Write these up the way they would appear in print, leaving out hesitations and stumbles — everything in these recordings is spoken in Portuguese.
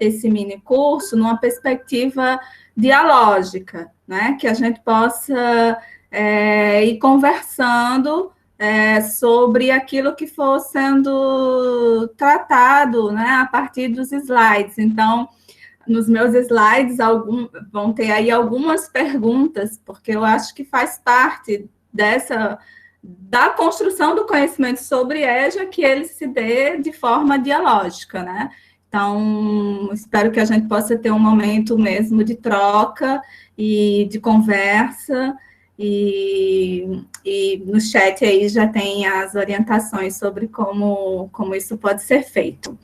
Esse mini curso numa perspectiva dialógica, né? Que a gente possa ir conversando sobre aquilo que for sendo tratado, né? A partir dos slides. Então, nos meus slides vão ter aí algumas perguntas, porque eu acho que faz parte da construção do conhecimento sobre EJA que ele se dê de forma dialógica, né? Então, espero que a gente possa ter um momento mesmo de troca e de conversa, e no chat aí já tem as orientações sobre como isso pode ser feito.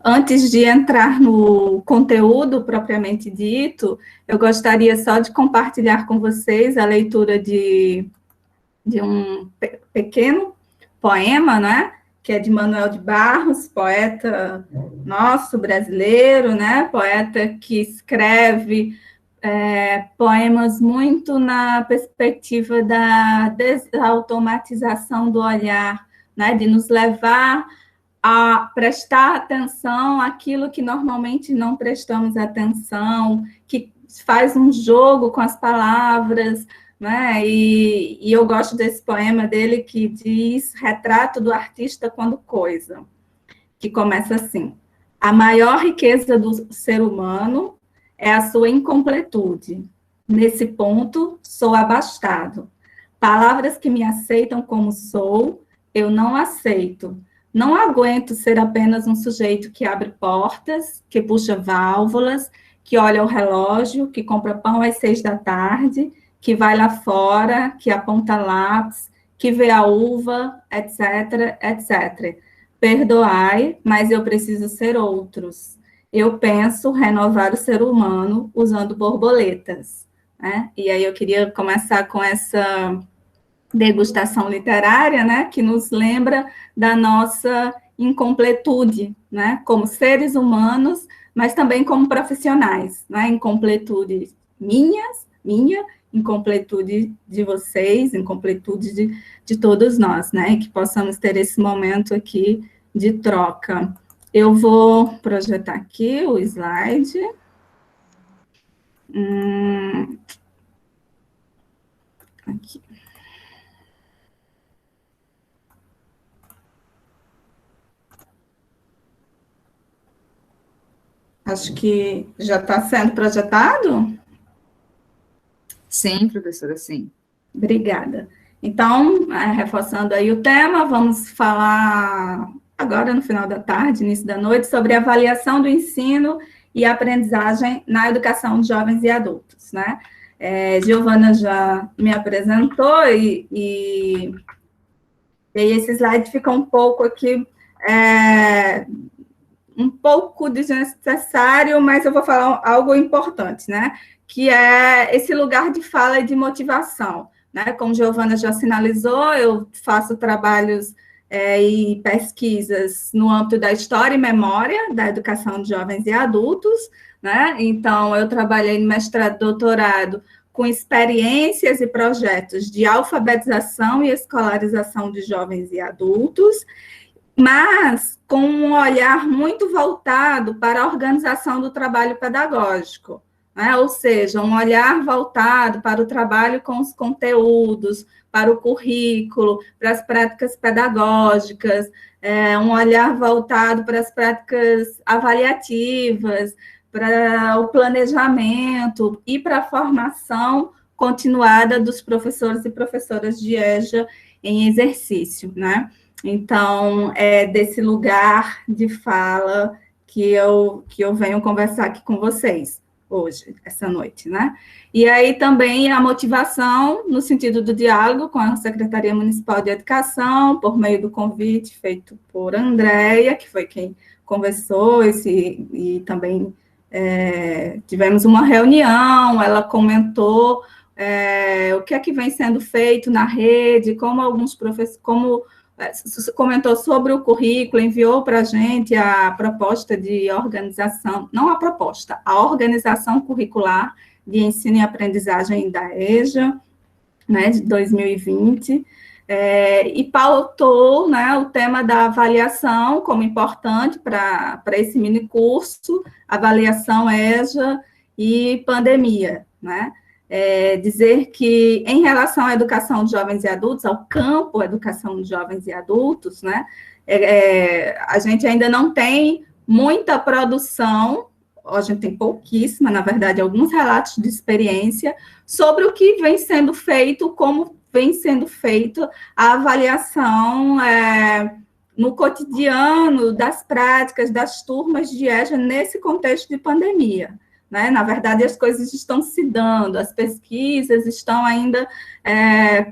Antes de entrar no conteúdo propriamente dito, eu gostaria só de compartilhar com vocês a leitura de um pequeno poema, né? Que é de Manuel de Barros, poeta nosso, brasileiro, né? Poeta que escreve poemas muito na perspectiva da desautomatização do olhar, né? De nos levar a prestar atenção àquilo que normalmente não prestamos atenção, que faz um jogo com as palavras, né? E eu gosto desse poema dele que diz Retrato do Artista quando Coisa, que começa assim: a maior riqueza do ser humano é a sua incompletude. Nesse ponto, sou abastado. Palavras que me aceitam como sou, eu não aceito. Não aguento ser apenas um sujeito que abre portas, que puxa válvulas, que olha o relógio, que compra pão às 6 da tarde, que vai lá fora, que aponta lápis, que vê a uva, etc., etc. Perdoai, mas eu preciso ser outros. Eu penso renovar o ser humano usando borboletas, né? E aí eu queria começar com essa degustação literária, né, que nos lembra da nossa incompletude, né, como seres humanos, mas também como profissionais, né, incompletude minha, incompletude de vocês, incompletude de todos nós, né, e que possamos ter esse momento aqui de troca. Eu vou projetar aqui o slide. Aqui. Acho que já está sendo projetado? Sim, professora, sim. Obrigada. Então, reforçando aí o tema, vamos falar agora no final da tarde, início da noite, sobre avaliação do ensino e aprendizagem na educação de jovens e adultos, né? Giovana já me apresentou e esse slide fica um pouco aqui, um pouco desnecessário, mas eu vou falar algo importante, né? Que é esse lugar de fala e de motivação, né? Como Giovana já sinalizou, eu faço trabalhos e pesquisas no âmbito da história e memória da educação de jovens e adultos, né? Então, eu trabalhei no mestrado e doutorado com experiências e projetos de alfabetização e escolarização de jovens e adultos, mas com um olhar muito voltado para a organização do trabalho pedagógico, né? Ou seja, um olhar voltado para o trabalho com os conteúdos, para o currículo, para as práticas pedagógicas, um olhar voltado para as práticas avaliativas, para o planejamento e para a formação continuada dos professores e professoras de EJA em exercício, né? Então, é desse lugar de fala que eu venho conversar aqui com vocês hoje, essa noite, né? E aí também a motivação no sentido do diálogo com a Secretaria Municipal de Educação, por meio do convite feito por Andréia, que foi quem conversou, e também tivemos uma reunião, ela comentou o que é que vem sendo feito na rede, como alguns professores, como comentou sobre o currículo, enviou para a gente a proposta de organização, não a proposta, a organização curricular de ensino e aprendizagem da EJA, né, de 2020, e pautou, né, o tema da avaliação como importante para esse mini curso, avaliação EJA e pandemia, né? Dizer que, em relação à educação de jovens e adultos, ao campo educação de jovens e adultos, né, a gente ainda não tem muita produção, a gente tem pouquíssima, na verdade, alguns relatos de experiência sobre o que vem sendo feito, como vem sendo feita a avaliação no cotidiano das práticas das turmas de EJA nesse contexto de pandemia. Né? Na verdade, as coisas estão se dando, as pesquisas estão ainda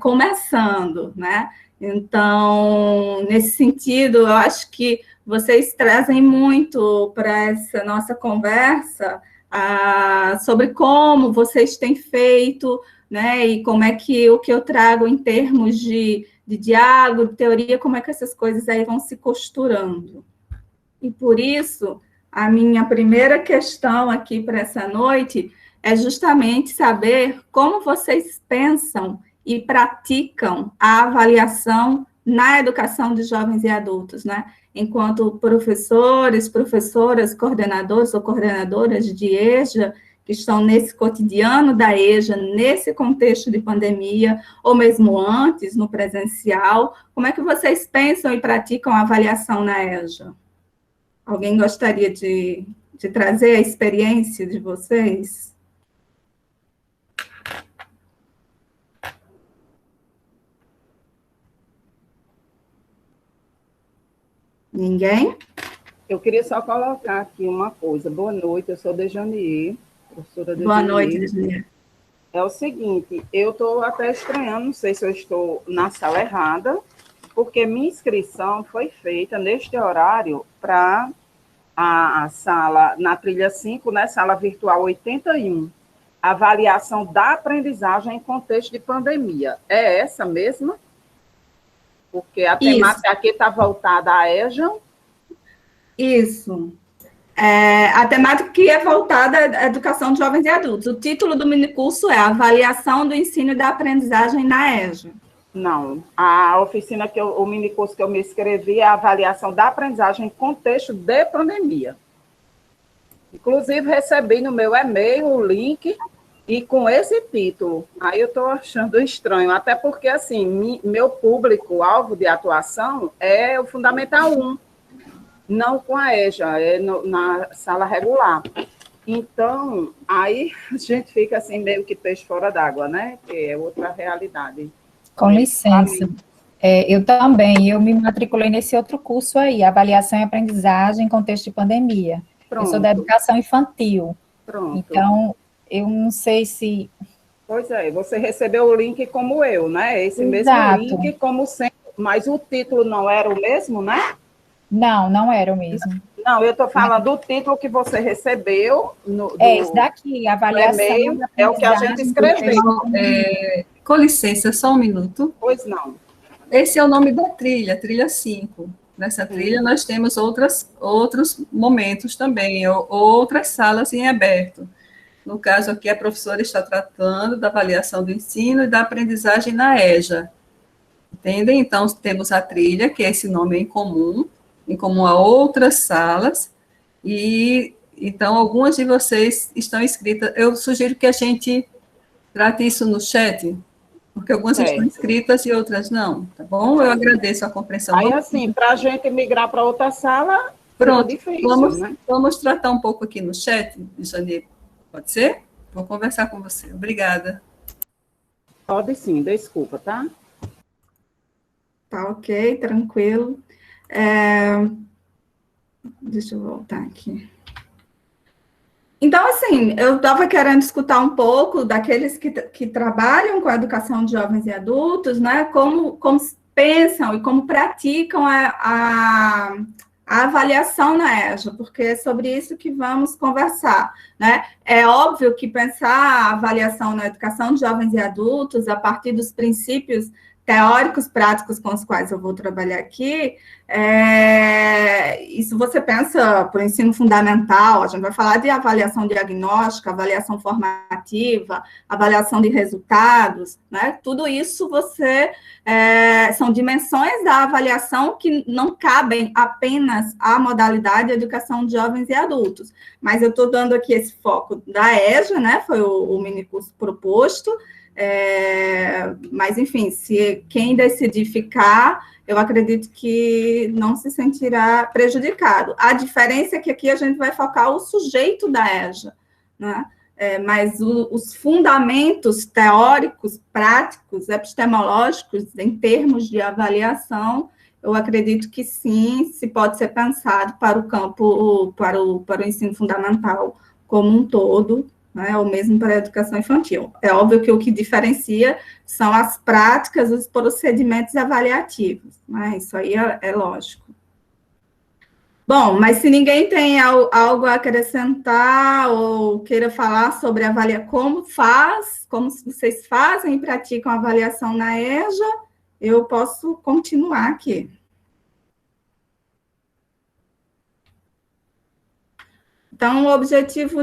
começando, né? Então, nesse sentido, eu acho que vocês trazem muito para essa nossa conversa sobre como vocês têm feito, né? E como é que o que eu trago em termos de diálogo, de teoria, como é que essas coisas aí vão se costurando. E por isso, a minha primeira questão aqui para essa noite é justamente saber como vocês pensam e praticam a avaliação na educação de jovens e adultos, né? Enquanto professores, professoras, coordenadores ou coordenadoras de EJA, que estão nesse cotidiano da EJA, nesse contexto de pandemia, ou mesmo antes, no presencial, como é que vocês pensam e praticam a avaliação na EJA? Alguém gostaria de trazer a experiência de vocês? Ninguém? Eu queria só colocar aqui uma coisa. Boa noite, eu sou Dejanier, professora Dejanier. Boa noite, Dejanier. É o seguinte, eu estou até estranhando, não sei se eu estou na sala errada, porque minha inscrição foi feita neste horário para a sala, na trilha 5, né, sala virtual 81, avaliação da aprendizagem em contexto de pandemia. É essa mesma? Porque a temática aqui está voltada à EJA. Isso. A temática que é voltada à educação de jovens e adultos. O título do minicurso é Avaliação do Ensino e da Aprendizagem na EJA. Não, a oficina, o minicurso que eu me inscrevi é a avaliação da aprendizagem em contexto de pandemia. Inclusive, recebi no meu e-mail o link e com esse título. Aí eu estou achando estranho, até porque, assim, meu público-alvo de atuação é o Fundamental 1, não com a EJA, na sala regular. Então, aí a gente fica assim, meio que peixe fora d'água, né? Que é outra realidade. Com licença. Eu me matriculei nesse outro curso aí, Avaliação e Aprendizagem em Contexto de Pandemia. Pronto. Eu sou da Educação Infantil. Pronto. Então, eu não sei se... Pois é, você recebeu o link como eu, né? Esse Exato. mesmo link, como sempre, mas o título não era o mesmo, né? Não, não era o mesmo. Não, eu estou falando do título que você recebeu. Esse daqui, Avaliação e é o que a gente escreveu. Com licença, só um minuto. Pois não. Esse é o nome da trilha, trilha 5. Nessa trilha nós temos outros momentos também, outras salas em aberto. No caso aqui, a professora está tratando da avaliação do ensino e da aprendizagem na EJA. Entendem? Então, temos a trilha, que é esse nome em comum a outras salas, e então algumas de vocês estão inscritas. Eu sugiro que a gente trate isso no chat, porque algumas estão inscritas e outras não, tá bom? Eu agradeço a compreensão. Aí, assim, para a gente migrar para outra sala, pronto, difícil, né? Vamos tratar um pouco aqui no chat, Janeiro. Pode ser? Vou conversar com você. Obrigada. Pode sim, desculpa, tá? Tá ok, tranquilo. Deixa eu voltar aqui. Então, assim, eu estava querendo escutar um pouco daqueles que trabalham com a educação de jovens e adultos, né? Como pensam e como praticam a avaliação na EJA, porque é sobre isso que vamos conversar, né? É óbvio que pensar a avaliação na educação de jovens e adultos a partir dos princípios teóricos práticos com os quais eu vou trabalhar aqui, isso você pensa para o ensino fundamental, a gente vai falar de avaliação diagnóstica, avaliação formativa, avaliação de resultados, né? Tudo isso são dimensões da avaliação que não cabem apenas à modalidade de educação de jovens e adultos, mas eu estou dando aqui esse foco da EJA, né? Foi o minicurso proposto. Mas, enfim, se quem decidir ficar, eu acredito que não se sentirá prejudicado. A diferença é que aqui a gente vai focar o sujeito da EJA, né? Mas os fundamentos teóricos, práticos, epistemológicos, em termos de avaliação, eu acredito que sim, se pode ser pensado para o campo, para o ensino fundamental como um todo, né, ou mesmo para a educação infantil. É óbvio que o que diferencia são as práticas, os procedimentos avaliativos, né, isso aí é lógico. Bom, mas se ninguém tem algo a acrescentar ou queira falar sobre como vocês fazem e praticam avaliação na EJA, eu posso continuar aqui. Então, o objetivo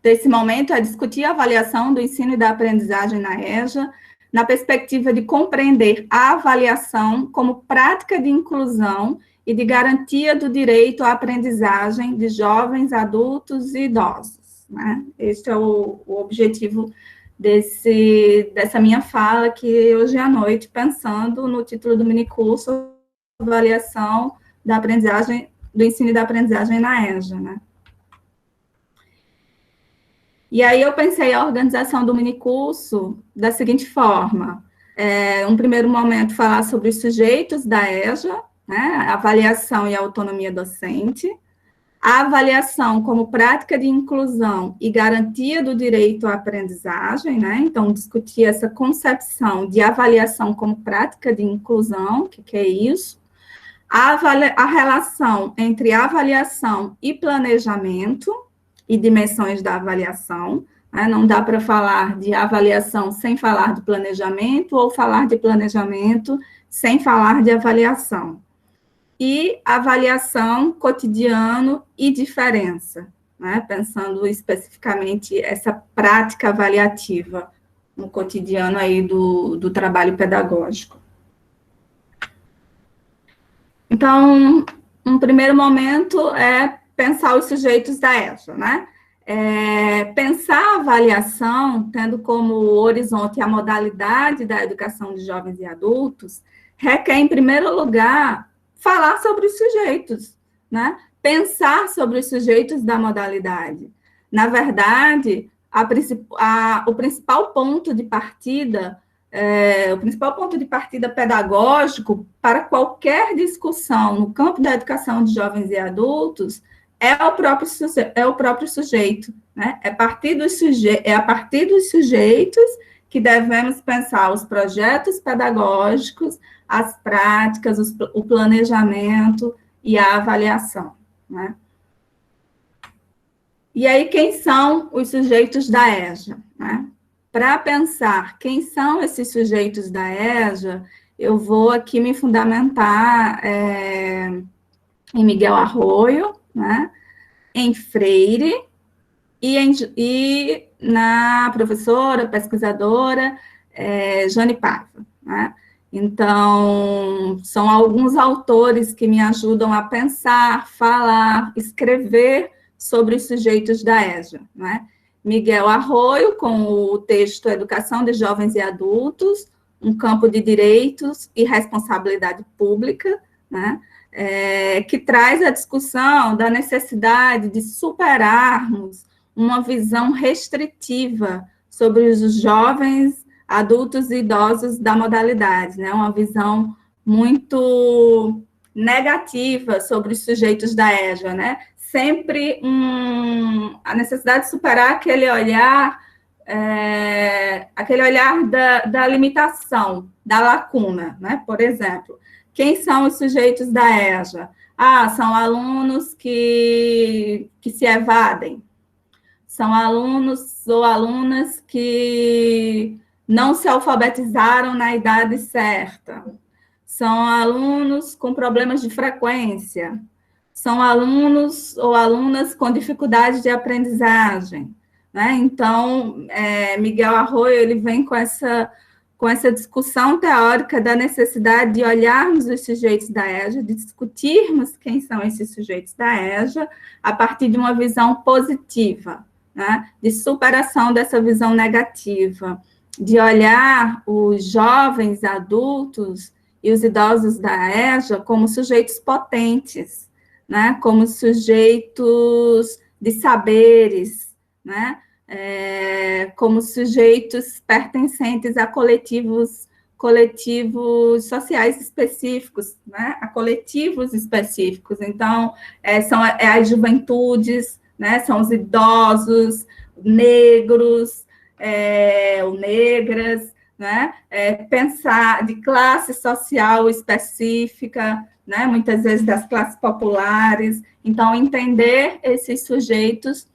desse momento é discutir a avaliação do ensino e da aprendizagem na EJA, na perspectiva de compreender a avaliação como prática de inclusão e de garantia do direito à aprendizagem de jovens, adultos e idosos, né? Este é o objetivo dessa minha fala aqui hoje à noite, pensando no título do minicurso, avaliação da aprendizagem, do ensino e da aprendizagem na EJA, né? E aí eu pensei a organização do minicurso da seguinte forma, um primeiro momento falar sobre os sujeitos da EJA, né, avaliação e autonomia docente, a avaliação como prática de inclusão e garantia do direito à aprendizagem, né, então discutir essa concepção de avaliação como prática de inclusão, o que é isso, a relação entre avaliação e planejamento e dimensões da avaliação, né? Não dá para falar de avaliação sem falar de planejamento, ou falar de planejamento sem falar de avaliação. E avaliação, cotidiano e diferença, né? Pensando especificamente essa prática avaliativa no cotidiano aí do trabalho pedagógico. Então, um primeiro momento é pensar os sujeitos da EJA, né? Pensar a avaliação, tendo como horizonte a modalidade da educação de jovens e adultos, requer, em primeiro lugar, falar sobre os sujeitos, né? Pensar sobre os sujeitos da modalidade. Na verdade, o principal ponto de partida pedagógico para qualquer discussão no campo da educação de jovens e adultos é o próprio sujeito, né? É a partir dos sujeitos que devemos pensar os projetos pedagógicos, as práticas, o planejamento e a avaliação, né? E aí, quem são os sujeitos da EJA, né? Para pensar quem são esses sujeitos da EJA, eu vou aqui me fundamentar em Miguel Arroyo, né, em Freire e na professora, pesquisadora Jane Paiva, né? Então, são alguns autores que me ajudam a pensar, falar, escrever sobre os sujeitos da EJA, né? Miguel Arroyo, com o texto Educação de Jovens e Adultos, um campo de direitos e responsabilidade pública, né? Que traz a discussão da necessidade de superarmos uma visão restritiva sobre os jovens, adultos e idosos da modalidade, né? Uma visão muito negativa sobre os sujeitos da EJA, né? Sempre a necessidade de superar aquele olhar da limitação, da lacuna, né? Por exemplo, quem são os sujeitos da EJA? São alunos que se evadem, são alunos ou alunas que não se alfabetizaram na idade certa, são alunos com problemas de frequência, são alunos ou alunas com dificuldade de aprendizagem, né? Então, Miguel Arroyo, ele vem com essa discussão teórica da necessidade de olharmos os sujeitos da EJA, de discutirmos quem são esses sujeitos da EJA, a partir de uma visão positiva, né? De superação dessa visão negativa, de olhar os jovens adultos e os idosos da EJA como sujeitos potentes, né? Como sujeitos de saberes, né? Como sujeitos pertencentes a coletivos sociais específicos, né? A coletivos específicos. Então, são as juventudes, né? São os idosos, negros, ou negras, né? Pensar de classe social específica, né? Muitas vezes das classes populares. Então, entender esses sujeitos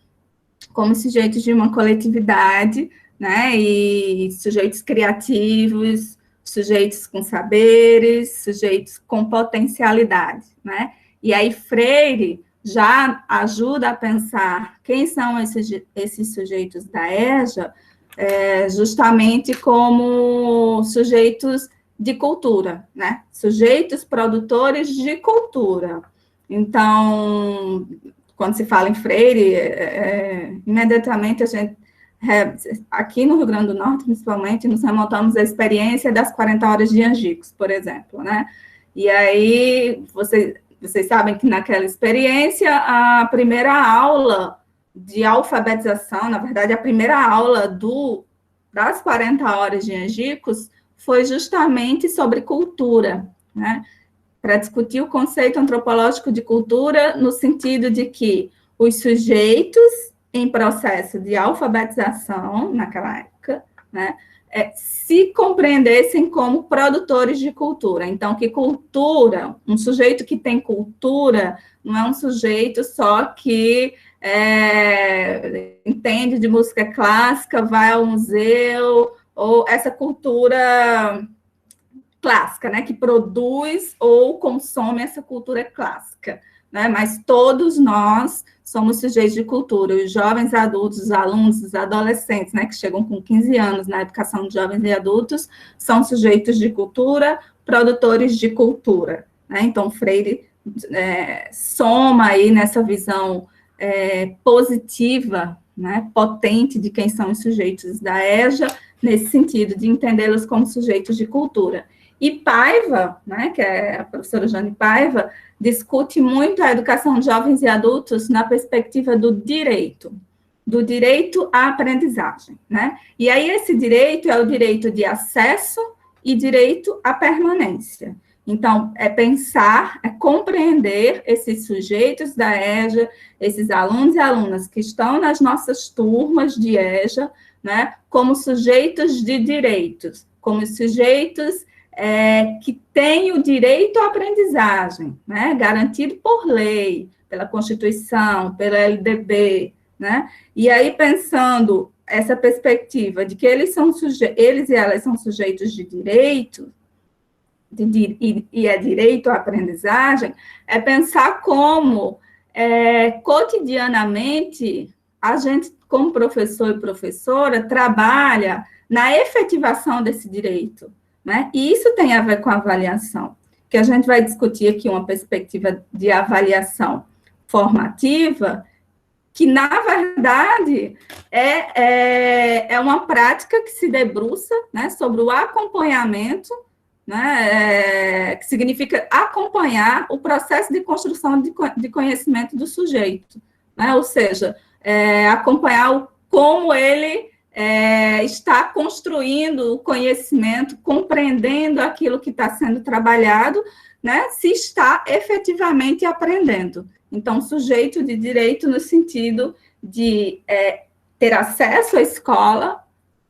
como sujeitos de uma coletividade, né? E sujeitos criativos, sujeitos com saberes, sujeitos com potencialidade, né? E aí Freire já ajuda a pensar quem são esses sujeitos da EJA, justamente como sujeitos de cultura, né? Sujeitos produtores de cultura. Então, quando se fala em Freire, imediatamente a gente, aqui no Rio Grande do Norte, principalmente, nos remontamos à experiência das 40 horas de Angicos, por exemplo, né? E aí, vocês sabem que naquela experiência, a primeira aula de alfabetização, na verdade, a primeira aula das 40 horas de Angicos foi justamente sobre cultura, né? Para discutir o conceito antropológico de cultura no sentido de que os sujeitos em processo de alfabetização, naquela época, né, se compreendessem como produtores de cultura. Então, que cultura, um sujeito que tem cultura, não é um sujeito só que entende de música clássica, vai ao museu, ou essa cultura clássica, né, que produz ou consome essa cultura clássica, né, mas todos nós somos sujeitos de cultura, os jovens adultos, os alunos, os adolescentes, né, que chegam com 15 anos na educação de jovens e adultos, são sujeitos de cultura, produtores de cultura, né, então Freire soma aí nessa visão positiva, né, potente de quem são os sujeitos da EJA, nesse sentido de entendê-los como sujeitos de cultura. E Paiva, né, que é a professora Jane Paiva, discute muito a educação de jovens e adultos na perspectiva do direito à aprendizagem, né? E aí esse direito é o direito de acesso e direito à permanência. Então, pensar, compreender esses sujeitos da EJA, esses alunos e alunas que estão nas nossas turmas de EJA, né, como sujeitos de direitos, como sujeitos que têm o direito à aprendizagem, né, garantido por lei, pela Constituição, pela LDB, né, e aí pensando essa perspectiva de que eles e elas são sujeitos de direito, e é direito à aprendizagem, é pensar como, cotidianamente, a gente, como professor e professora, trabalha na efetivação desse direito, né? E isso tem a ver com a avaliação, que a gente vai discutir aqui uma perspectiva de avaliação formativa, que, na verdade, é uma prática que se debruça, né, sobre o acompanhamento, né, que significa acompanhar o processo de construção de conhecimento do sujeito, né, ou seja, acompanhar como ele está construindo o conhecimento, compreendendo aquilo que está sendo trabalhado, né, se está efetivamente aprendendo. Então, sujeito de direito no sentido de ter acesso à escola,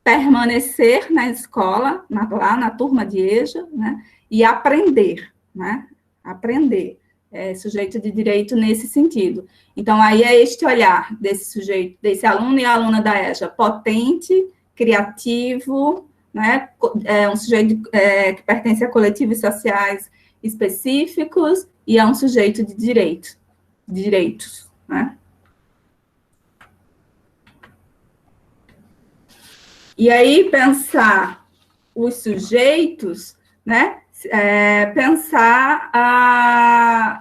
permanecer na escola, lá na turma de EJA, né, e aprender, né, aprender. Sujeito de direito nesse sentido. Então, aí é este olhar desse sujeito, desse aluno e aluna da EJA, potente, criativo, né? É um sujeito que pertence a coletivos sociais específicos e é um sujeito de direitos, né? E aí, pensar os sujeitos, né?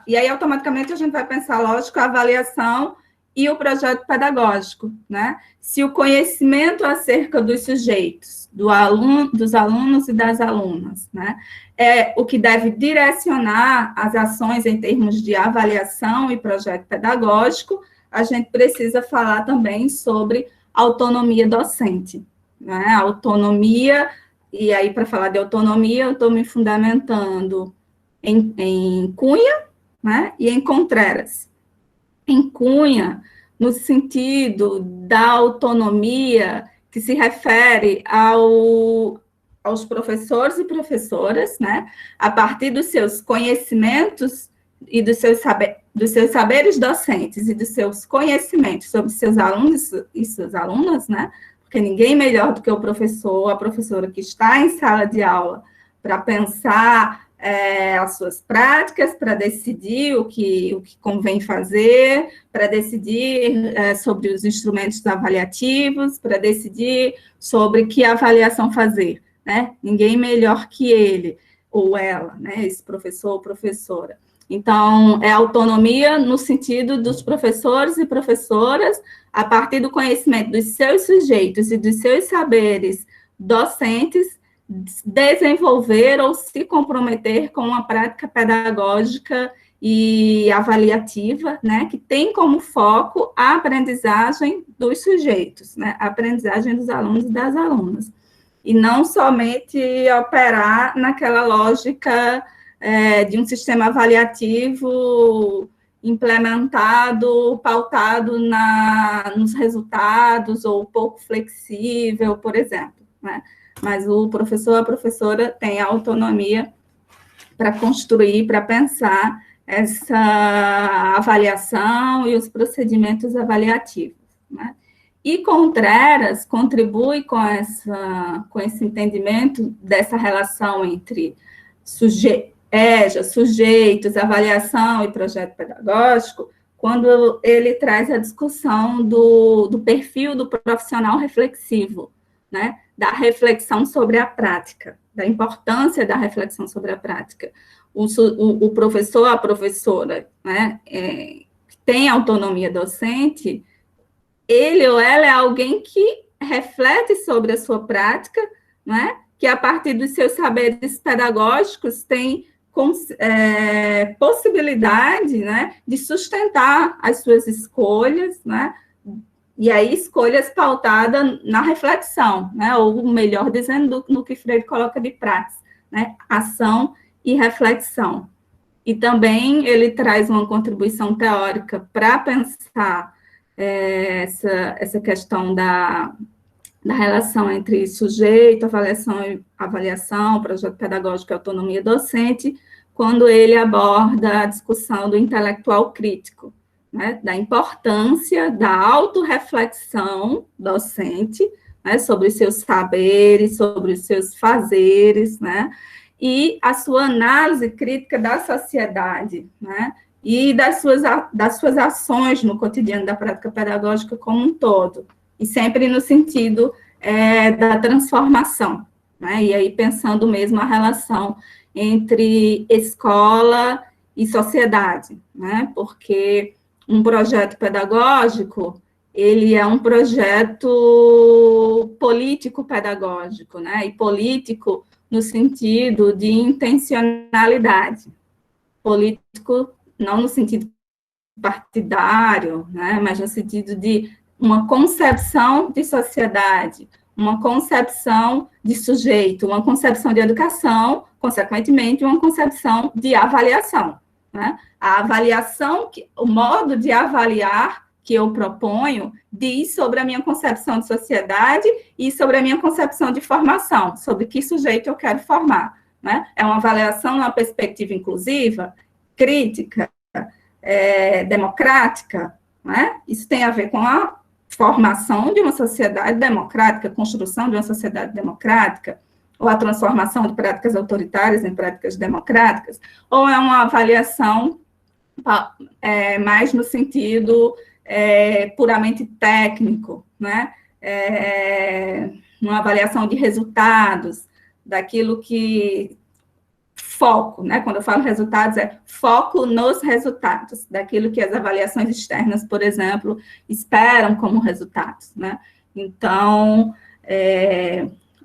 E aí, automaticamente, a gente vai pensar, lógico, a avaliação e o projeto pedagógico, né? Se o conhecimento acerca dos sujeitos, dos alunos e das alunas, né? É o que deve direcionar as ações em termos de avaliação e projeto pedagógico, a gente precisa falar também sobre autonomia docente, né? Autonomia, e aí, para falar de autonomia, eu estou me fundamentando em Cunha, né? E em Contreras. Em Cunha, no sentido da autonomia que se refere aos professores e professoras, né? A partir dos seus conhecimentos e dos seus saberes docentes e dos seus conhecimentos sobre seus alunos e suas alunas, né? Porque ninguém melhor do que o professor ou a professora que está em sala de aula para pensar as suas práticas, para decidir o que convém fazer, para decidir sobre os instrumentos avaliativos, para decidir sobre que avaliação fazer, né? Ninguém melhor que ele ou ela, né? Esse professor ou professora. Então, é autonomia no sentido dos professores e professoras, a partir do conhecimento dos seus sujeitos e dos seus saberes docentes, desenvolver ou se comprometer com uma prática pedagógica e avaliativa, né, que tem como foco a aprendizagem dos sujeitos, né, a aprendizagem dos alunos e das alunas, e não somente operar naquela lógica de um sistema avaliativo implementado, pautado nos resultados, ou pouco flexível, por exemplo, né? Mas o professor, a professora tem autonomia para construir, para pensar essa avaliação e os procedimentos avaliativos, né? E Contreras contribui com esse entendimento dessa relação entre sujeitos, avaliação e projeto pedagógico, quando ele traz a discussão do perfil do profissional reflexivo, né? Da reflexão sobre a prática, da importância da reflexão sobre a prática. O professor, a professora, né, que tem autonomia docente, ele ou ela é alguém que reflete sobre a sua prática, né, que a partir dos seus saberes pedagógicos tem possibilidade, né, de sustentar as suas escolhas, né, e aí escolhas pautadas na reflexão, né, ou melhor dizendo, no que Freire coloca de praxis, né, ação e reflexão. E também ele traz uma contribuição teórica para pensar essa questão da relação entre sujeito, avaliação, projeto pedagógico e autonomia docente, quando ele aborda a discussão do intelectual crítico, né, da importância da autorreflexão docente, né, sobre os seus saberes, sobre os seus fazeres, né, e a sua análise crítica da sociedade, né, e das suas ações no cotidiano da prática pedagógica como um todo, e sempre no sentido da transformação, né, e aí pensando mesmo a relação entre escola e sociedade, né, porque um projeto pedagógico, ele é um projeto político-pedagógico, né, e político no sentido de intencionalidade, político não no sentido partidário, né, mas no sentido de uma concepção de sociedade, uma concepção de sujeito, uma concepção de educação, consequentemente, uma concepção de avaliação, né? A avaliação, o modo de avaliar que eu proponho, diz sobre a minha concepção de sociedade e sobre a minha concepção de formação, sobre que sujeito eu quero formar, né? É uma avaliação numa perspectiva inclusiva, crítica, democrática, né? Isso tem a ver com a formação de uma sociedade democrática, construção de uma sociedade democrática, ou a transformação de práticas autoritárias em práticas democráticas, ou é uma avaliação mais no sentido puramente técnico, né? Uma avaliação de resultados, daquilo que foco, né? Quando eu falo resultados, é foco nos resultados, daquilo que as avaliações externas, por exemplo, esperam como resultados, né? Então,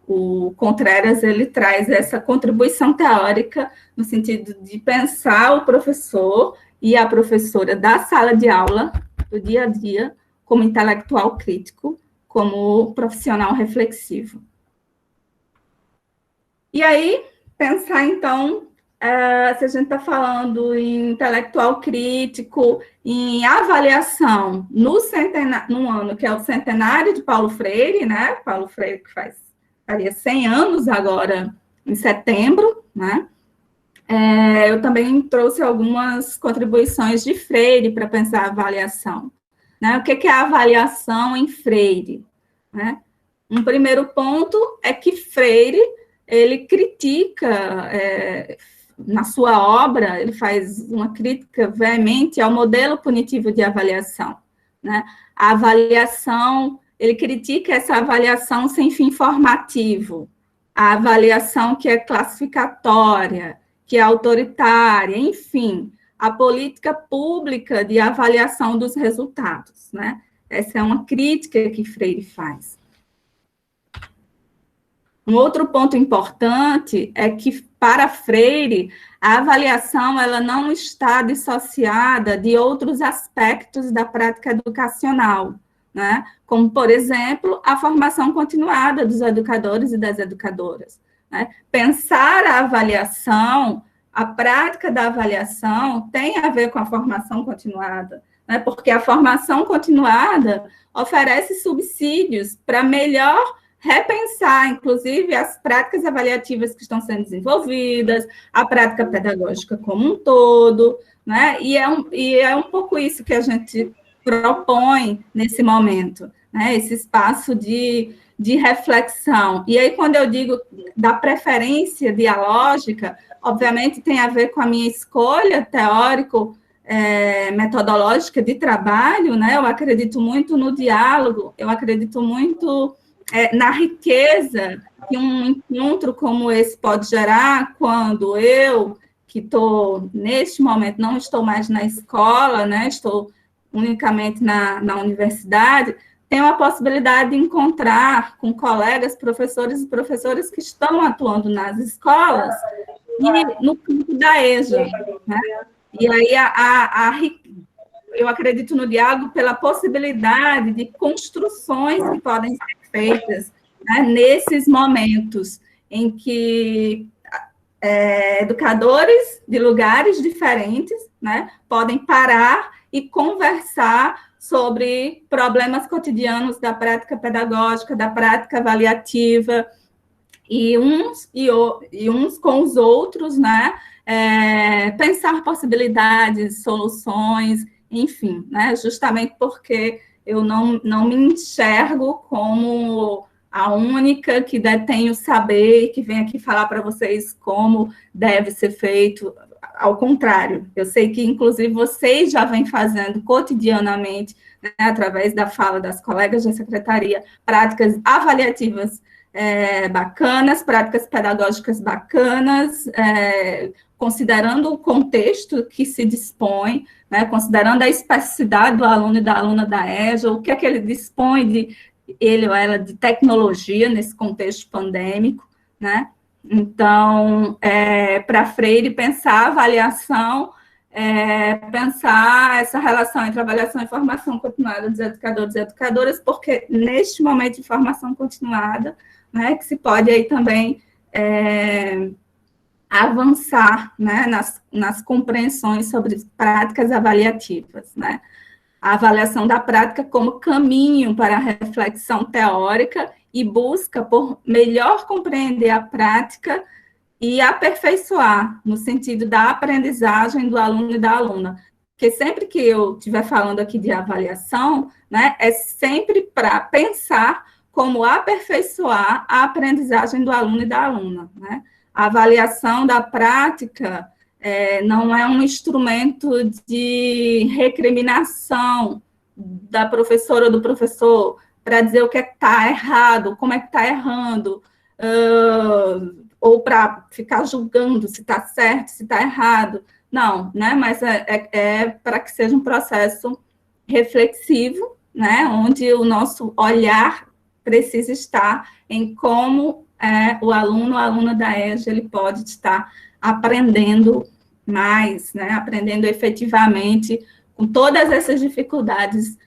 o Contreras, ele traz essa contribuição teórica no sentido de pensar o professor e a professora da sala de aula, do dia a dia, como intelectual crítico, como profissional reflexivo. E aí, pensar, então, se a gente está falando em intelectual crítico, em avaliação, no ano que é o centenário de Paulo Freire, né? Paulo Freire que faria 100 anos agora, em setembro, né? Eu também trouxe algumas contribuições de Freire para pensar a avaliação, né? O que é a avaliação em Freire, né? Um primeiro ponto é que Freire, ele critica, na sua obra, ele faz uma crítica veemente ao modelo punitivo de avaliação, né? A avaliação, ele critica essa avaliação sem fim formativo, a avaliação que é classificatória, que é autoritária, enfim, a política pública de avaliação dos resultados, né? Essa é uma crítica que Freire faz. Um outro ponto importante é que, para Freire, a avaliação ela não está dissociada de outros aspectos da prática educacional, né? Como, por exemplo, a formação continuada dos educadores e das educadoras, né? Pensar a avaliação, a prática da avaliação tem a ver com a formação continuada, né? Porque a formação continuada oferece subsídios para melhor repensar, inclusive, as práticas avaliativas que estão sendo desenvolvidas, a prática pedagógica como um todo, né? E é um pouco isso que a gente propõe nesse momento, né? Esse espaço de reflexão. E aí, quando eu digo da preferência dialógica, obviamente tem a ver com a minha escolha teórico-metodológica de trabalho, né? Eu acredito muito no diálogo, eu acredito muito na riqueza que um encontro como esse pode gerar quando eu, que estou, neste momento, não estou mais na escola, né, estou unicamente na universidade, tenho a possibilidade de encontrar com colegas, professores e professoras que estão atuando nas escolas e no campo da EJA, né? E aí eu acredito no diálogo pela possibilidade de construções que podem ser feitas, né, nesses momentos em que educadores de lugares diferentes, né, podem parar e conversar sobre problemas cotidianos da prática pedagógica, da prática avaliativa, e uns com os outros, né, pensar possibilidades, soluções, enfim, né, justamente porque eu não me enxergo como a única que detém o saber e que vem aqui falar para vocês como deve ser feito. Ao contrário, eu sei que, inclusive, vocês já vêm fazendo cotidianamente, né, através da fala das colegas da secretaria, práticas avaliativas bacanas, práticas pedagógicas bacanas, considerando o contexto que se dispõe, né, considerando a especificidade do aluno e da aluna da EJA, o que é que ele dispõe de ele ou ela de tecnologia nesse contexto pandêmico, né? Então, para Freire, pensar a avaliação, pensar essa relação entre avaliação e formação continuada dos educadores e educadoras, porque neste momento de formação continuada, né, que se pode aí também avançar, né, nas compreensões sobre práticas avaliativas, né? A avaliação da prática como caminho para a reflexão teórica e busca por melhor compreender a prática e aperfeiçoar, no sentido da aprendizagem do aluno e da aluna, Porque sempre que eu estiver falando aqui de avaliação, né, é sempre para pensar como aperfeiçoar a aprendizagem do aluno e da aluna, né? A avaliação da prática não é um instrumento de recriminação da professora ou do professor para dizer o que é que está errado, como é que está errando, ou para ficar julgando se está certo, se está errado. Não, né? Mas é para que seja um processo reflexivo, né? Onde o nosso olhar precisa estar em como o aluno ou a aluna da EJA ele pode estar aprendendo mais, né? Aprendendo efetivamente com todas essas dificuldades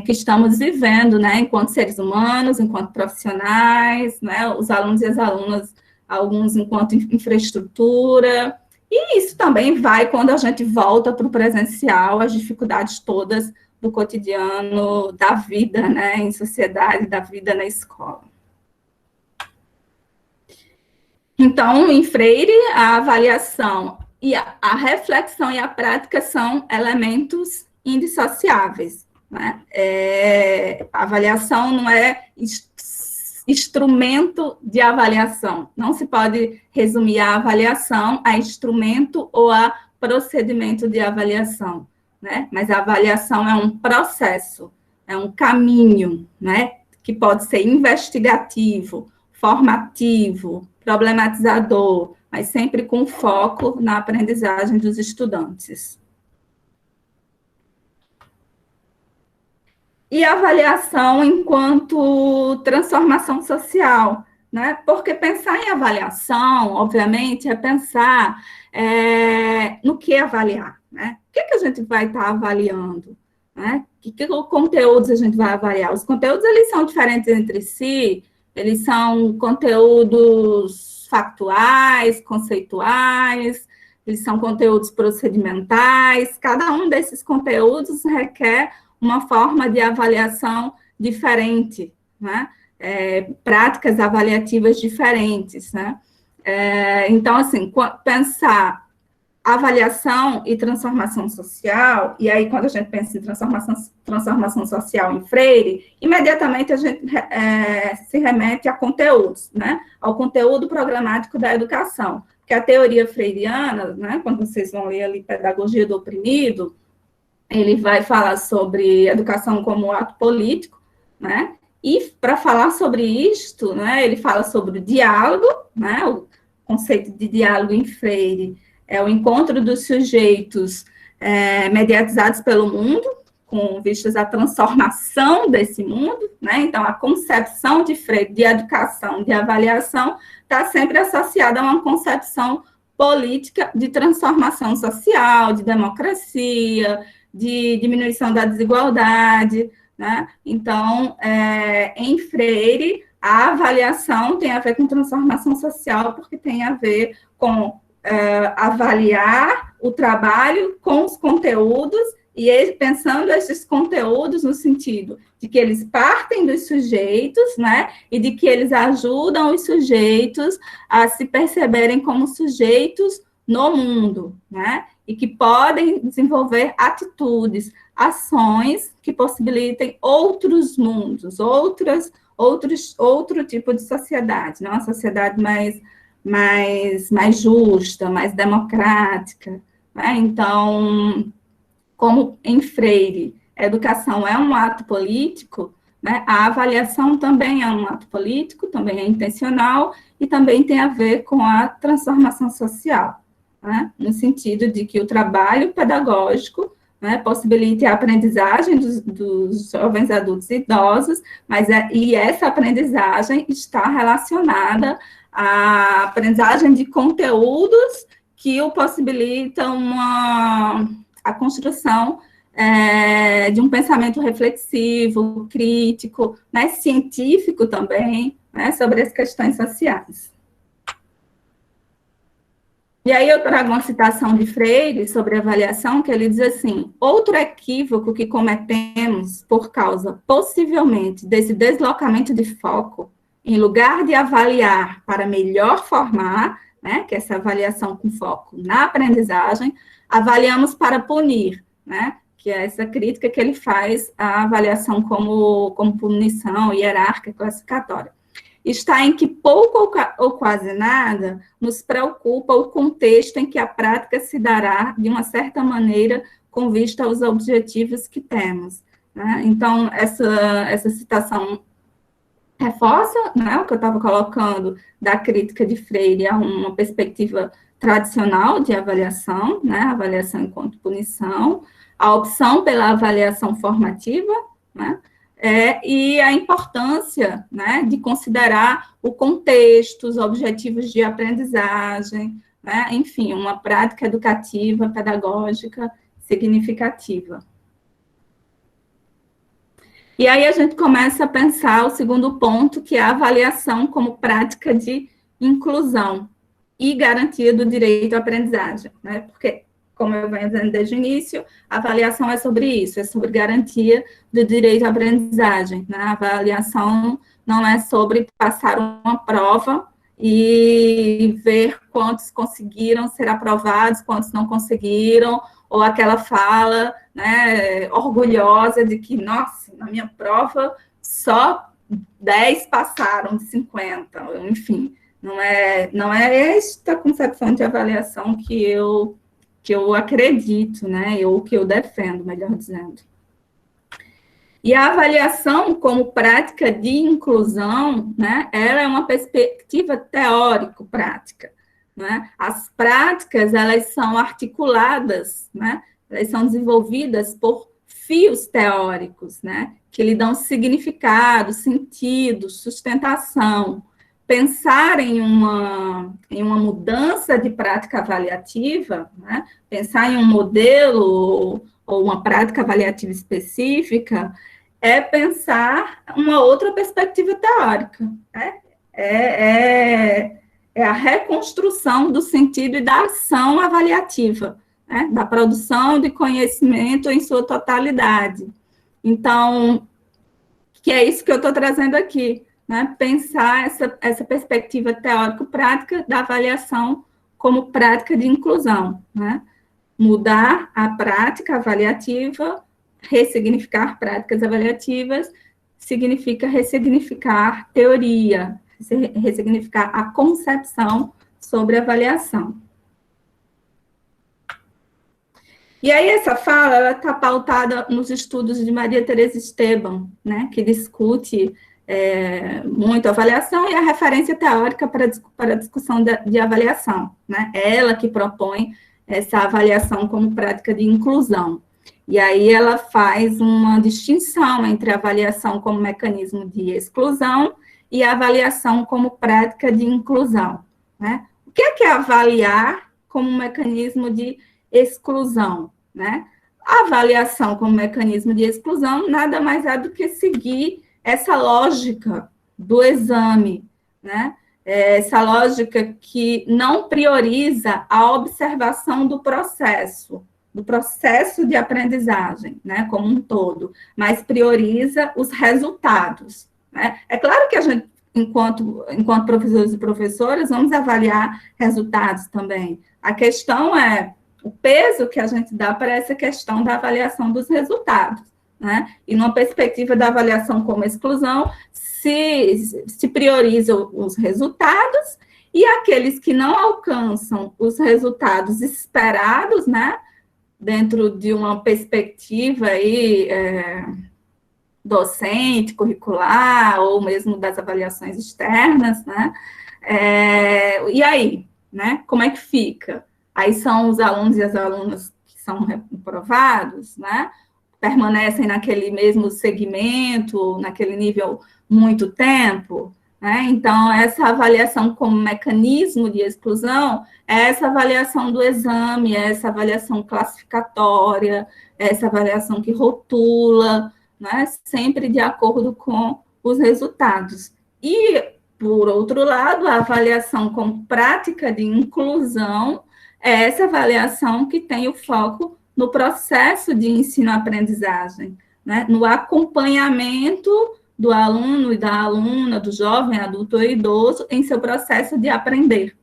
que estamos vivendo, né? Enquanto seres humanos, enquanto profissionais, né? Os alunos e as alunas, alguns enquanto infraestrutura. E isso também vai quando a gente volta para o presencial, as dificuldades todas do cotidiano, da vida, né, em sociedade, da vida na escola. Então, em Freire, a avaliação e a reflexão e a prática são elementos indissociáveis, né? A avaliação não é instrumento de avaliação. Não se pode resumir a avaliação a instrumento ou a procedimento de avaliação, né? Mas a avaliação é um processo, é um caminho, né? Que pode ser investigativo, formativo, problematizador, mas sempre com foco na aprendizagem dos estudantes. E a avaliação enquanto transformação social, né? Porque pensar em avaliação, obviamente, é pensar no que avaliar, né? O que a gente vai estar avaliando, né? Que conteúdos a gente vai avaliar? Os conteúdos, eles são diferentes entre si, eles são conteúdos factuais, conceituais, eles são conteúdos procedimentais, cada um desses conteúdos requer uma forma de avaliação diferente, né? Práticas avaliativas diferentes, né? Então, assim, pensar avaliação e transformação social, e aí quando a gente pensa em transformação social em Freire, imediatamente a gente se remete a conteúdos, né? Ao conteúdo programático da educação, que a teoria freiriana, né? Quando vocês vão ler ali Pedagogia do Oprimido, ele vai falar sobre educação como ato político, né? E para falar sobre isto, né, ele fala sobre o diálogo, né? O conceito de diálogo em Freire é o encontro dos sujeitos mediatizados pelo mundo, com vistas à transformação desse mundo, né? Então, a concepção de Freire de educação, de avaliação, está sempre associada a uma concepção política de transformação social, de democracia, de diminuição da desigualdade, né? Então, em Freire, a avaliação tem a ver com transformação social, porque tem a ver com avaliar o trabalho com os conteúdos, e ele, pensando esses conteúdos no sentido de que eles partem dos sujeitos, né, e de que eles ajudam os sujeitos a se perceberem como sujeitos no mundo, né, e que podem desenvolver atitudes, ações que possibilitem outros mundos, outro tipo de sociedade, né? Uma sociedade mais justa, mais democrática, né? Então, como em Freire, a educação é um ato político, né? A avaliação também é um ato político, também é intencional e também tem a ver com a transformação social, né? No sentido de que o trabalho pedagógico, né, possibilite a aprendizagem dos jovens adultos e idosos, e essa aprendizagem está relacionada à aprendizagem de conteúdos que o possibilitam a construção de um pensamento reflexivo, crítico, né, científico também, né, sobre as questões sociais. E aí eu trago uma citação de Freire sobre avaliação, que ele diz assim: outro equívoco que cometemos por causa, possivelmente, desse deslocamento de foco, em lugar de avaliar para melhor formar, né, que é essa avaliação com foco na aprendizagem, avaliamos para punir, né, que é essa crítica que ele faz à avaliação como punição hierárquica classificatória. Está em que pouco ou quase nada nos preocupa o contexto em que a prática se dará de uma certa maneira com vista aos objetivos que temos, né? Então, essa citação reforça, né, o que eu estava colocando da crítica de Freire a uma perspectiva tradicional de avaliação, né, avaliação enquanto punição, a opção pela avaliação formativa, né, e a importância, né, de considerar o contexto, os objetivos de aprendizagem, né, enfim, uma prática educativa, pedagógica significativa. E aí a gente começa a pensar o segundo ponto, que é a avaliação como prática de inclusão e garantia do direito à aprendizagem, né? Porque, como eu venho dizendo desde o início, a avaliação é sobre isso, é sobre garantia do direito à aprendizagem, né? A avaliação não é sobre passar uma prova e ver quantos conseguiram ser aprovados, quantos não conseguiram, ou aquela fala, né, orgulhosa de que, nossa, na minha prova só 10 passaram de 50, enfim, não é esta concepção de avaliação que eu acredito, né, ou que eu defendo, melhor dizendo. E a avaliação como prática de inclusão, né, ela é uma perspectiva teórico-prática, né? As práticas, elas são articuladas, né? Elas são desenvolvidas por fios teóricos, né? Que lhe dão significado, sentido, sustentação. Pensar em uma mudança de prática avaliativa, né? Pensar em um modelo ou uma prática avaliativa específica, é pensar uma outra perspectiva teórica, né? É a reconstrução do sentido e da ação avaliativa, né? Da produção de conhecimento em sua totalidade. Então, que é isso que eu estou trazendo aqui, né? Pensar essa perspectiva teórico-prática da avaliação como prática de inclusão, né? Mudar a prática avaliativa, ressignificar práticas avaliativas, significa ressignificar teoria, ressignificar a concepção sobre avaliação. E aí essa fala, ela está pautada nos estudos de Maria Teresa Esteban, né, que discute muito a avaliação e a referência teórica para a discussão de avaliação, né, ela que propõe essa avaliação como prática de inclusão. E aí ela faz uma distinção entre a avaliação como mecanismo de exclusão e a avaliação como prática de inclusão, né? O que é avaliar como mecanismo de exclusão, né? A avaliação como mecanismo de exclusão nada mais é do que seguir essa lógica do exame, né? Essa lógica que não prioriza a observação do processo de aprendizagem, né, como um todo, mas prioriza os resultados, né? É claro que a gente, enquanto professores e professoras, vamos avaliar resultados também. A questão é o peso que a gente dá para essa questão da avaliação dos resultados, né? E numa perspectiva da avaliação como exclusão, se priorizam os resultados e aqueles que não alcançam os resultados esperados, né, dentro de uma perspectiva aí, docente, curricular, ou mesmo das avaliações externas, né? E aí, né? Como é que fica? Aí são os alunos e as alunas que são reprovados, né? Permanecem naquele mesmo segmento, naquele nível muito tempo, né? Então, essa avaliação como mecanismo de exclusão é essa avaliação do exame, é essa avaliação classificatória, é essa avaliação que rotula, né? Sempre de acordo com os resultados. E, por outro lado, a avaliação como prática de inclusão é essa avaliação que tem o foco no processo de ensino-aprendizagem, né? No acompanhamento do aluno e da aluna, do jovem, adulto ou idoso, em seu processo de aprender,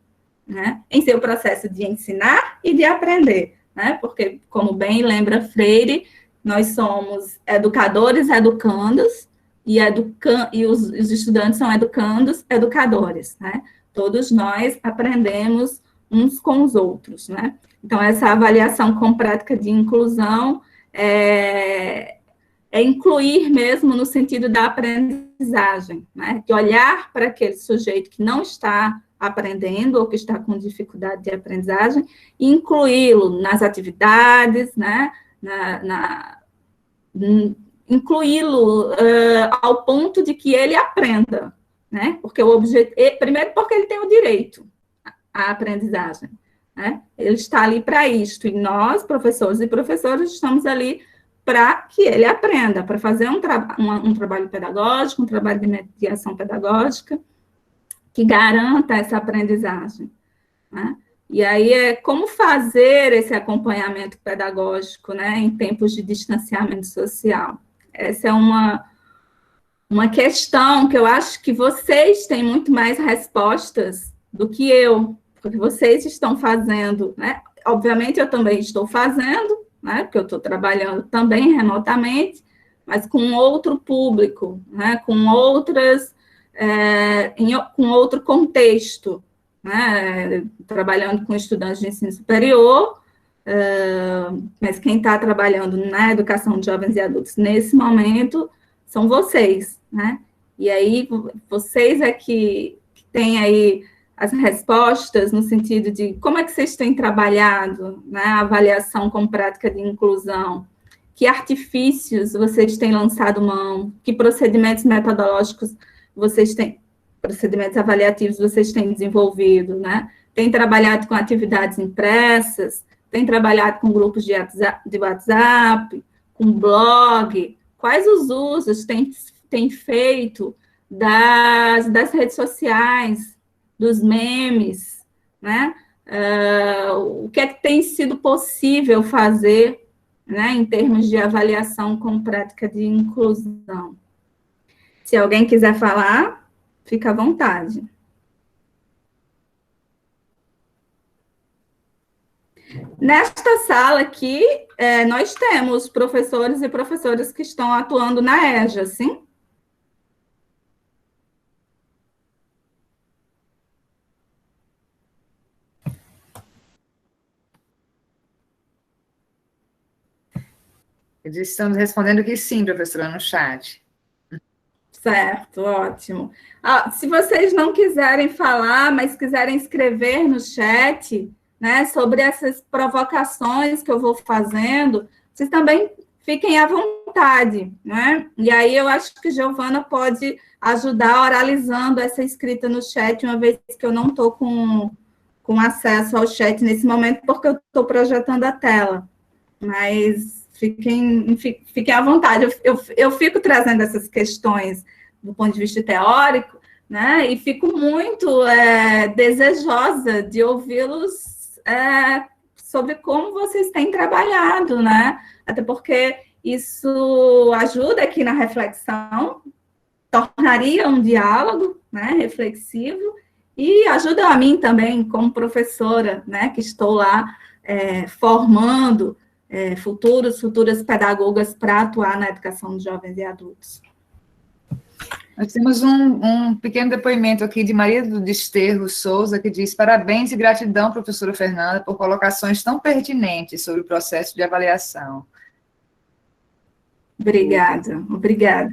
né, em seu processo de ensinar e de aprender, né, porque, como bem lembra Freire, nós somos educadores educandos e os estudantes são educandos educadores, né, todos nós aprendemos uns com os outros, né, então essa avaliação com prática de inclusão é incluir mesmo no sentido da aprendizagem, né? De olhar para aquele sujeito que não está aprendendo ou que está com dificuldade de aprendizagem e incluí-lo nas atividades, né? Incluí-lo ao ponto de que ele aprenda, né? Porque primeiro porque ele tem o direito à aprendizagem, né? Ele está ali para isto, e nós, professores e professoras, estamos ali para que ele aprenda, para fazer um trabalho pedagógico, um trabalho de mediação pedagógica, que garanta essa aprendizagem, né? E aí é como fazer esse acompanhamento pedagógico, né, em tempos de distanciamento social. Essa é uma questão que eu acho que vocês têm muito mais respostas do que eu, porque vocês estão fazendo, né? Obviamente eu também estou fazendo, né, porque eu estou trabalhando também remotamente, mas com outro público, né, com outro contexto, né, trabalhando com estudantes de ensino superior, mas quem está trabalhando na educação de jovens e adultos nesse momento são vocês, né, e aí vocês é que têm aí as respostas no sentido de como é que vocês têm trabalhado, né, a avaliação com prática de inclusão, que artifícios vocês têm lançado mão, que procedimentos metodológicos procedimentos avaliativos vocês têm desenvolvido, né, têm trabalhado com atividades impressas, têm trabalhado com grupos de WhatsApp, com blog, quais os usos têm feito das redes sociais, dos memes, né? O que é que tem sido possível fazer, né, em termos de avaliação com prática de inclusão? Se alguém quiser falar, fica à vontade. Nesta sala aqui, nós temos professores e professoras que estão atuando na EJA, sim? Eles estão respondendo que sim, professora, no chat. Certo, ótimo. Se vocês não quiserem falar, mas quiserem escrever no chat, né, sobre essas provocações que eu vou fazendo, vocês também fiquem à vontade, né? E aí eu acho que Giovana pode ajudar oralizando essa escrita no chat, uma vez que eu não estou com acesso ao chat nesse momento, porque eu estou projetando a tela. Mas fiquem à vontade. Eu fico trazendo essas questões do ponto de vista teórico, né? E fico muito desejosa de ouvi-los sobre como vocês têm trabalhado, né? Até porque isso ajuda aqui na reflexão, tornaria um diálogo, né, reflexivo, e ajuda a mim também, como professora, né, que estou lá formando futuras pedagogas para atuar na educação de jovens e adultos. Nós temos um pequeno depoimento aqui de Maria do Desterro Souza, que diz: parabéns e gratidão, professora Fernanda, por colocações tão pertinentes sobre o processo de avaliação. Obrigada.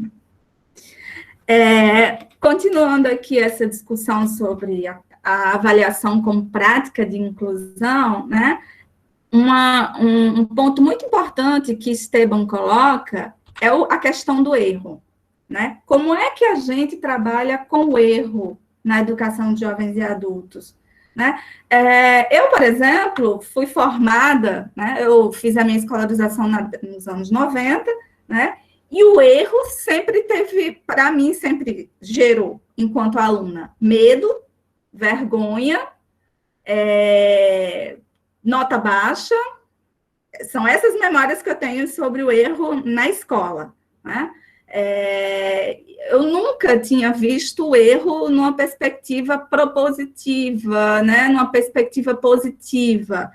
Continuando aqui essa discussão sobre a avaliação como prática de inclusão, né? Um ponto muito importante que Esteban coloca é a questão do erro, né? Como é que a gente trabalha com o erro na educação de jovens e adultos, né? Eu, por exemplo, fui formada, né? Eu fiz a minha escolarização nos anos 90, né? E o erro sempre teve, para mim, sempre gerou, enquanto aluna, medo, vergonha, nota baixa. São essas memórias que eu tenho sobre o erro na escola, né? eu nunca tinha visto o erro numa perspectiva propositiva, né? Numa perspectiva positiva.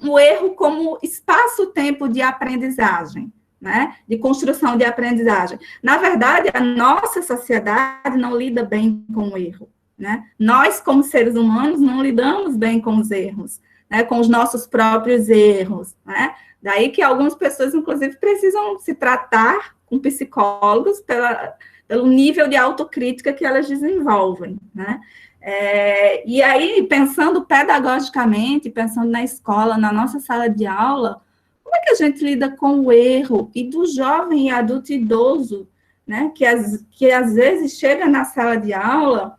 O erro como espaço-tempo de aprendizagem, né? De construção de aprendizagem. Na verdade, a nossa sociedade não lida bem com o erro, né? Nós, como seres humanos, não lidamos bem com os erros, né? Com os nossos próprios erros, né? Daí que algumas pessoas, inclusive, precisam se tratar com psicólogos pelo nível de autocrítica que elas desenvolvem, né? E aí, pensando pedagogicamente, pensando na escola, na nossa sala de aula, como é que a gente lida com o erro e do jovem, adulto e idoso, né? Que às vezes chega na sala de aula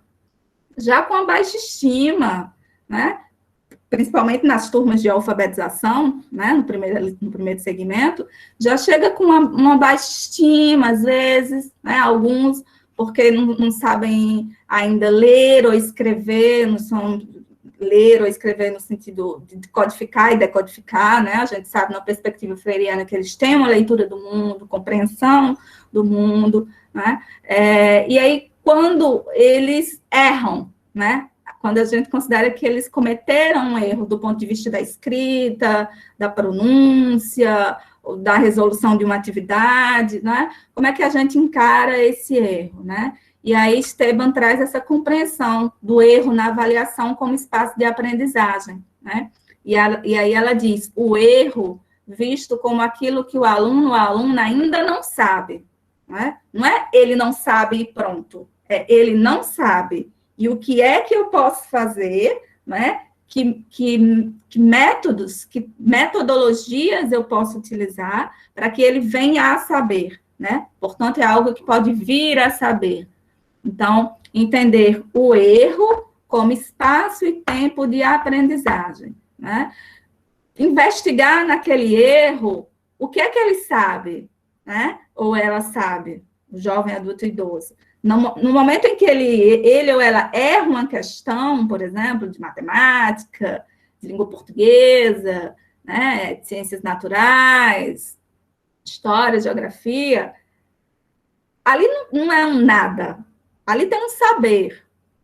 já com a baixa estima, né? Principalmente nas turmas de alfabetização, né, no primeiro segmento, já chega com uma baixa estima, às vezes, né, alguns porque não sabem ainda ler ou escrever, não são ler ou escrever no sentido de codificar e decodificar, né, a gente sabe na perspectiva freiriana que eles têm uma leitura do mundo, compreensão do mundo, né, e aí quando eles erram, né, quando a gente considera que eles cometeram um erro do ponto de vista da escrita, da pronúncia, da resolução de uma atividade, né? Como é que a gente encara esse erro, né? E aí Esteban traz essa compreensão do erro na avaliação como espaço de aprendizagem, né? E aí ela diz, o erro visto como aquilo que o aluno ou a aluna ainda não sabe, né? Não é ele não sabe e pronto, é ele não sabe. E o que é que eu posso fazer, né? Que métodos, que metodologias eu posso utilizar para que ele venha a saber, né? Portanto, é algo que pode vir a saber. Então, entender o erro como espaço e tempo de aprendizagem, né? Investigar naquele erro o que é que ele sabe, né? Ou ela sabe, o jovem, adulto e idoso. No momento em que ele ou ela erra uma questão, por exemplo, de matemática, de língua portuguesa, né, de ciências naturais, história, geografia, ali não é um nada, ali tem um saber,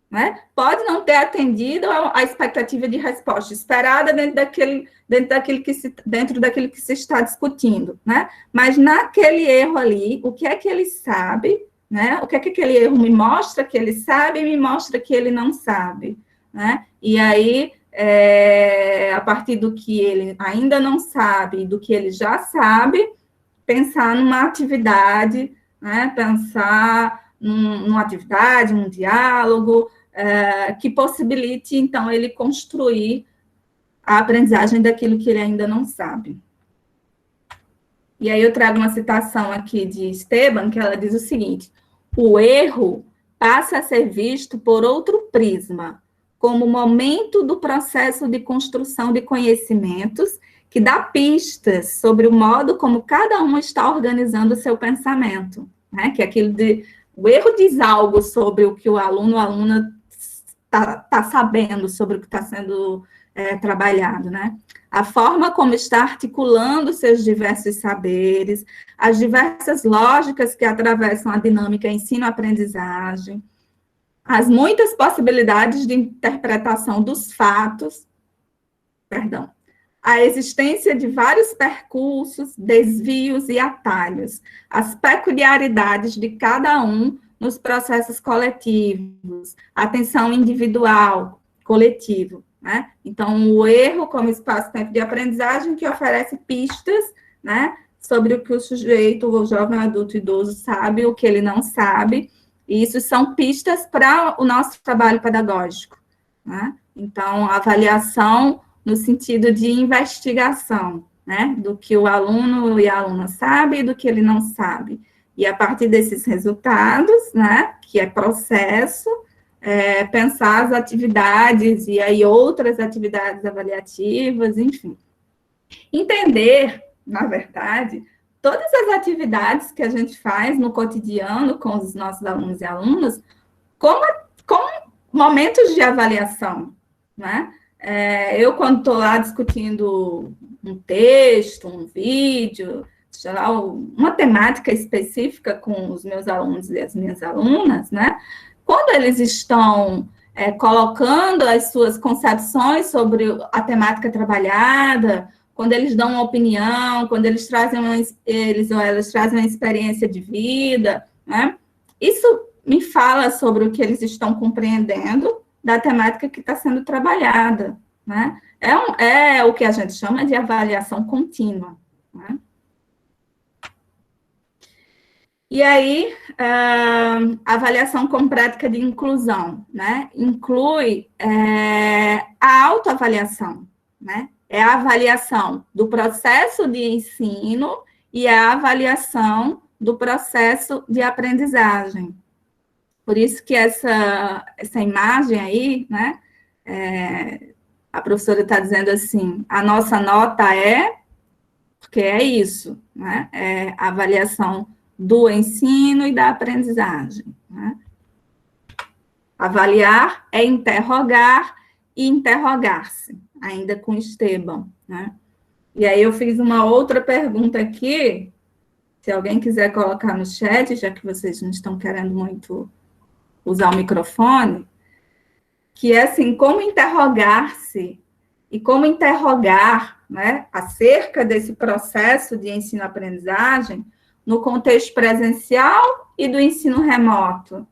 né? Pode não ter atendido a expectativa de resposta esperada dentro daquilo que se está discutindo, né? Mas naquele erro ali, o que é que ele sabe, né? O que é que aquele erro me mostra que ele sabe e me mostra que ele não sabe, né? E aí, a partir do que ele ainda não sabe e do que ele já sabe, pensar numa atividade, né? Pensar numa atividade, num diálogo, que possibilite, então, ele construir a aprendizagem daquilo que ele ainda não sabe. E aí eu trago uma citação aqui de Esteban, que ela diz o seguinte, o erro passa a ser visto por outro prisma, como momento do processo de construção de conhecimentos que dá pistas sobre o modo como cada um está organizando o seu pensamento, né? Que é aquilo de... O erro diz algo sobre o que o aluno ou a aluna está sabendo, sobre o que está sendo trabalhado, né? A forma como está articulando seus diversos saberes, as diversas lógicas que atravessam a dinâmica ensino-aprendizagem, as muitas possibilidades de interpretação dos fatos, a existência de vários percursos, desvios e atalhos, as peculiaridades de cada um nos processos coletivos, atenção individual, coletivo, né? Então, o erro como espaço-tempo de aprendizagem que oferece pistas, né, sobre o que o sujeito, o jovem, adulto, idoso sabe, o que ele não sabe, e isso são pistas para o nosso trabalho pedagógico, né? Então, a avaliação no sentido de investigação, né, do que o aluno e a aluna sabe e do que ele não sabe. E a partir desses resultados, né, que é processo, pensar as atividades e aí outras atividades avaliativas, enfim. Entender, na verdade, todas as atividades que a gente faz no cotidiano com os nossos alunos e alunas como momentos de avaliação, né? Eu, quando estou lá discutindo um texto, um vídeo, uma temática específica com os meus alunos e as minhas alunas, né? Quando eles estão colocando as suas concepções sobre a temática trabalhada, quando eles dão uma opinião, quando eles trazem elas trazem uma experiência de vida, né? Isso me fala sobre o que eles estão compreendendo da temática que está sendo trabalhada, né? É o que a gente chama de avaliação contínua, né? E aí, a avaliação como prática de inclusão, né? Inclui a autoavaliação, né? É a avaliação do processo de ensino e a avaliação do processo de aprendizagem. Por isso que essa imagem aí, né? A professora está dizendo assim, a nossa nota porque é isso, né? É a avaliação do ensino e da aprendizagem, né? Avaliar é interrogar e interrogar-se, ainda com Esteban, né? E aí eu fiz uma outra pergunta aqui, se alguém quiser colocar no chat, já que vocês não estão querendo muito usar o microfone, que é assim, como interrogar-se e como interrogar, né, acerca desse processo de ensino-aprendizagem no contexto presencial e do ensino remoto,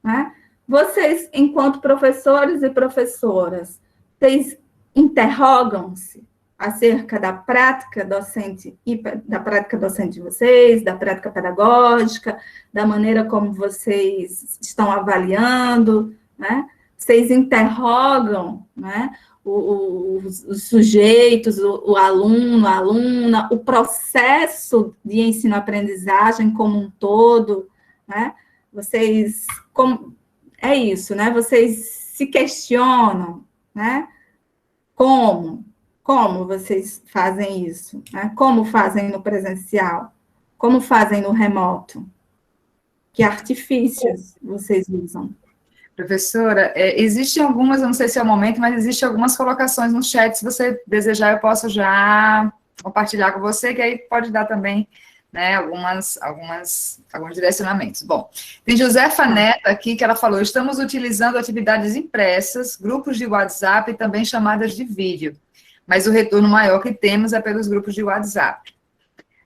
né? Vocês, enquanto professores e professoras, vocês interrogam-se acerca da prática docente de vocês, da prática pedagógica, da maneira como vocês estão avaliando, né? Vocês interrogam, né, os sujeitos, o aluno, a aluna, o processo de ensino-aprendizagem como um todo, né? É isso, né? Vocês se questionam, né? Como vocês fazem isso, né? Como fazem no presencial? Como fazem no remoto? Que artifícios vocês usam? Professora, existem algumas, eu não sei se é o momento, mas existem algumas colocações no chat, se você desejar, eu posso já compartilhar com você, que aí pode dar também, né, alguns direcionamentos. Bom, tem Josefa Neto aqui, que ela falou, estamos utilizando atividades impressas, grupos de WhatsApp e também chamadas de vídeo, mas o retorno maior que temos é pelos grupos de WhatsApp.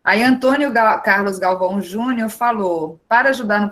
Aí Antônio Carlos Galvão Júnior falou, para ajudar no